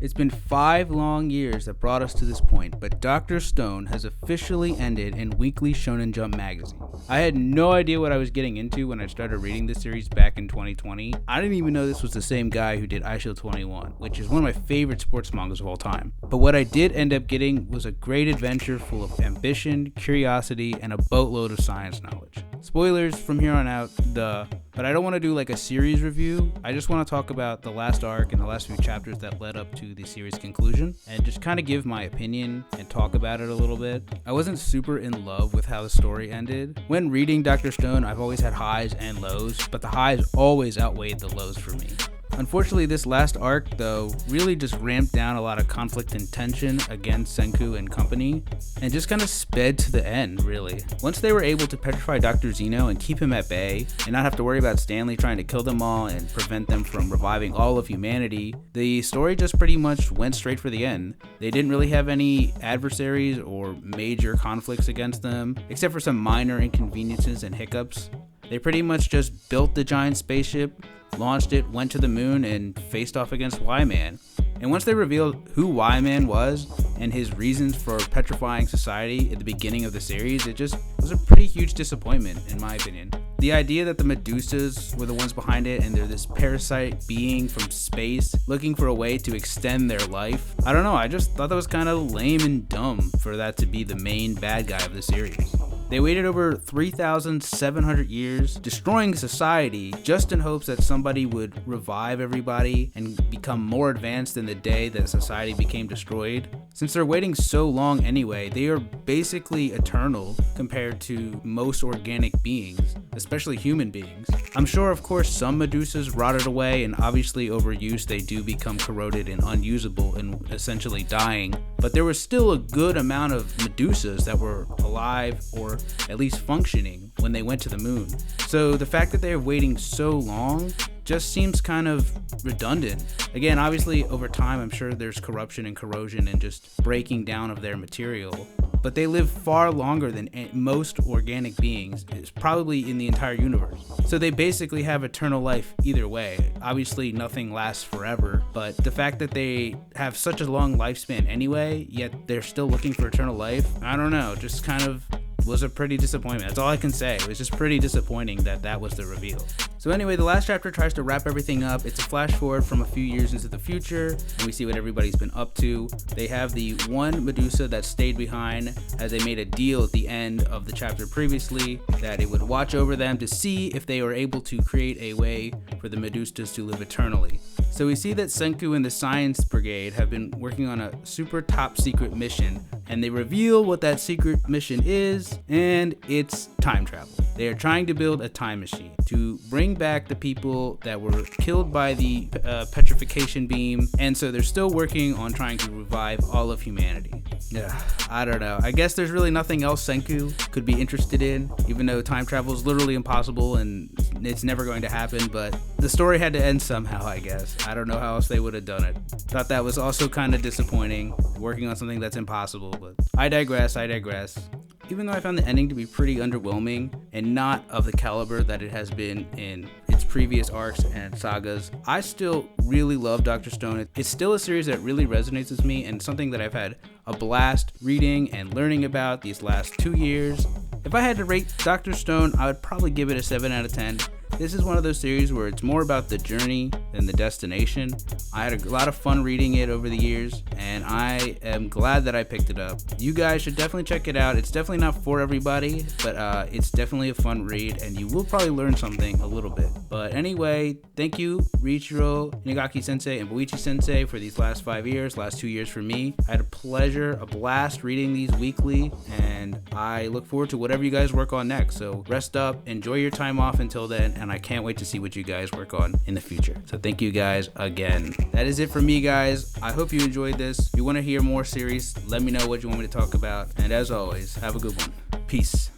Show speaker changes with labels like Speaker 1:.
Speaker 1: It's been 5 long years that brought us to this point, but Dr. Stone has officially ended in Weekly Shonen Jump magazine. I had no idea what I was getting into when I started reading this series back in 2020. I didn't even know this was the same guy who did Aisho 21, which is one of my favorite sports mangas of all time. But what I did end up getting was a great adventure full of ambition, curiosity, and a boatload of science knowledge. Spoilers from here on out, but I don't want to do like a series review. I just want to talk about the last arc and the last few chapters that led up to the series conclusion and just kind of give my opinion and talk about it a little bit. I wasn't super in love with how the story ended. When reading Dr. Stone, I've always had highs and lows, but the highs always outweighed the lows for me. Unfortunately, this last arc, though, really just ramped down a lot of conflict and tension against Senku and company, and just kind of sped to the end, really. Once they were able to petrify Dr. Zeno and keep him at bay, and not have to worry about Stanley trying to kill them all and prevent them from reviving all of humanity, the story just pretty much went straight for the end. They didn't really have any adversaries or major conflicts against them, except for some minor inconveniences and hiccups. They pretty much just built the giant spaceship, launched it, went to the moon, and faced off against Y-Man. And once they revealed who Y-Man was and his reasons for petrifying society at the beginning of the series, it just was a pretty huge disappointment, in my opinion. The idea that the Medusas were the ones behind it and they're this parasite being from space looking for a way to extend their life, I don't know, I just thought that was kind of lame and dumb for that to be the main bad guy of the series. They waited over 3,700 years, destroying society, just in hopes that somebody would revive everybody and become more advanced in the day that society became destroyed. Since they're waiting so long anyway, they are basically eternal compared to most organic beings, especially human beings. I'm sure, of course, some Medusas rotted away, and obviously over use they do become corroded and unusable and essentially dying, but there was still a good amount of Medusas that were alive or at least functioning when they went to the moon. So the fact that they're waiting so long just seems kind of redundant. Again, obviously over time I'm sure there's corruption and corrosion and just breaking down of their material, but they live far longer than most organic beings, probably in the entire universe. So they basically have eternal life either way. Obviously nothing lasts forever, but the fact that they have such a long lifespan anyway, yet they're still looking for eternal life, I don't know, just kind of was a pretty disappointment. That's all I can say. It was just pretty disappointing that was the reveal. So anyway, the last chapter tries to wrap everything up. It's a flash forward from a few years into the future, and we see what everybody's been up to. They have the one Medusa that stayed behind, as they made a deal at the end of the chapter previously that it would watch over them to see if they were able to create a way for the Medusas to live eternally. So we see that Senku and the Science Brigade have been working on a super top secret mission, and they reveal what that secret mission is, and it's time travel. They are trying to build a time machine to bring back the people that were killed by the petrification beam, and so they're still working on trying to revive all of humanity. Yeah, I don't know. I guess there's really nothing else Senku could be interested in, even though time travel is literally impossible and it's never going to happen, but the story had to end somehow, I guess. I don't know how else they would have done it. Thought that was also kind of disappointing, working on something that's impossible, but I digress. Even though I found the ending to be pretty underwhelming and not of the caliber that it has been in its previous arcs and sagas, I still really love Dr. Stone. It's still a series that really resonates with me and something that I've had a blast reading and learning about these last 2 years. If I had to rate Dr. Stone, I would probably give it a 7 out of 10. This is one of those series where it's more about the journey than the destination. I had a lot of fun reading it over the years, and I am glad that I picked it up. You guys should definitely check it out. It's definitely not for everybody, but it's definitely a fun read, and you will probably learn something a little bit. But anyway, thank you, Riichiro, Inagaki-sensei, and Boichi-sensei for these last 5 years, last 2 years for me. I had a blast reading these weekly, and I look forward to whatever you guys work on next. So rest up, enjoy your time off until then, and I can't wait to see what you guys work on in the future. So thank you guys again. That is it for me, guys. I hope you enjoyed this. If you want to hear more series, let me know what you want me to talk about. And as always, have a good one. Peace.